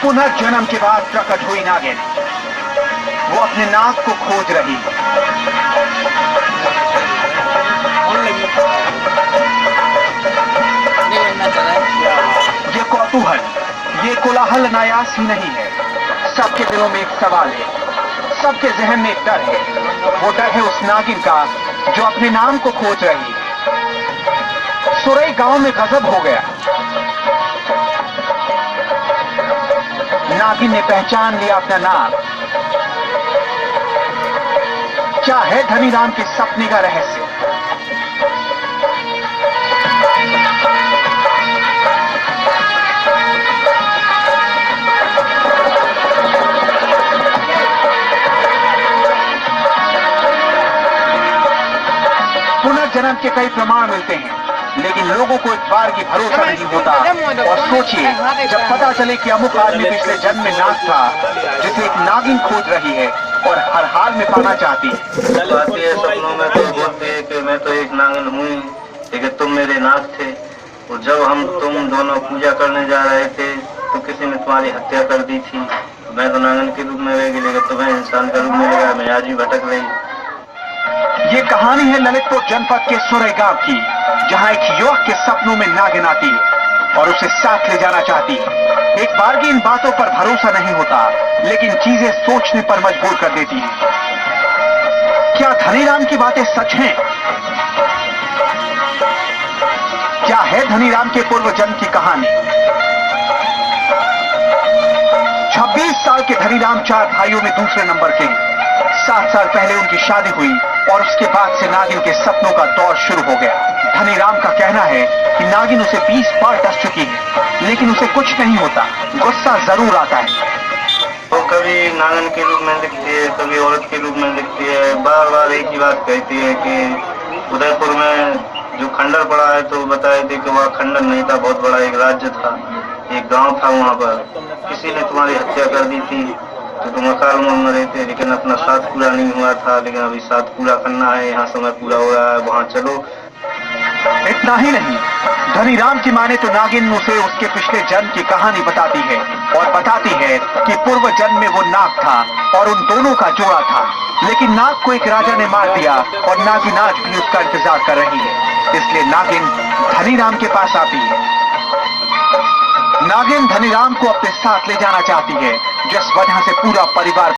पुनर्जन्म के बाद प्रकट हुई नागिन। वो अपने नाक को खोज रही। ये कौतूहल, ये कोलाहल नायास ही नहीं है। सबके दिलों में एक सवाल है, सबके जहन में एक डर है। वो डर है उस नागिन का जो अपने नाम को खोज रही। सुरई गांव में गजब हो गया। नागिन ने पहचान लिया अपना नाम। क्या है धनीराम के सपने का रहस्य? पुनर्जन्म के कई प्रमाण मिलते हैं, लेकिन लोगों को एक बार की भरोसा नहीं होता। और सोचिए, जब पता चले कि अमुक आदमी पिछले जन्म में नाग था जिसे एक नागिन खोज रही है और हर हाल में पाना चाहती है। सपनों में तो बोलती है कि मैं तो एक नागिन हूँ, लेकिन तुम मेरे नाग थे। और जब तुम दोनों पूजा करने जा रहे थे तो किसी ने तुम्हारी हत्या कर दी थी। मैं तो नागिन के रूप में रहेगी, लेकिन तुम्हें इंसान का रूप मिलेगा। मैं आज भी भटक रही। ये कहानी है ललितपुर जनपद के सुरई गांव की, जहां एक युवक के सपनों में नागिन आती है और उसे साथ ले जाना चाहती है। एक बार की इन बातों पर भरोसा नहीं होता, लेकिन चीजें सोचने पर मजबूर कर देती हैं। क्या धनीराम की बातें सच हैं? क्या है धनीराम के पूर्व जन्म की कहानी? 26 साल के धनीराम 4 भाइयों में दूसरे नंबर के हैं। 7 साल पहले उनकी शादी हुई और उसके बाद से नागिन के सपनों का दौर शुरू हो गया। धनीराम का कहना है कि नागिन उसे 20 बार डस चुकी है, लेकिन उसे कुछ नहीं होता। गुस्सा जरूर आता है। वो कभी नागिन के रूप में दिखती है, कभी औरत के रूप में दिखती है। बार बार एक ही बात कहती है कि उदयपुर में जो खंडर पड़ा है, तो बताए थे कि वह खंडर नहीं था, बहुत बड़ा एक राज्य था, एक गांव था। वहाँ पर किसी ने तुम्हारी हत्या कर दी थी, तो तुम अकाल में रहे थे, लेकिन अपना साथ पूरा नहीं हुआ था। लेकिन अभी साथ पूरा करना है, यहाँ समय पूरा हो रहा है, वहाँ चलो। इतना ही नहीं, धनीराम की माने तो नागिन उसे उसके पिछले जन्म की कहानी बताती है और बताती है कि पूर्व जन्म में वो नाग था और उन दोनों का जोड़ा था, लेकिन नाग को एक राजा ने मार दिया और नागिन आज भी उसका इंतजार कर रही है। इसलिए नागिन धनीराम के पास आती है। नागिन धनीराम को अपने साथ ले जाना चाहती है, जिस वजह से पूरा परिवार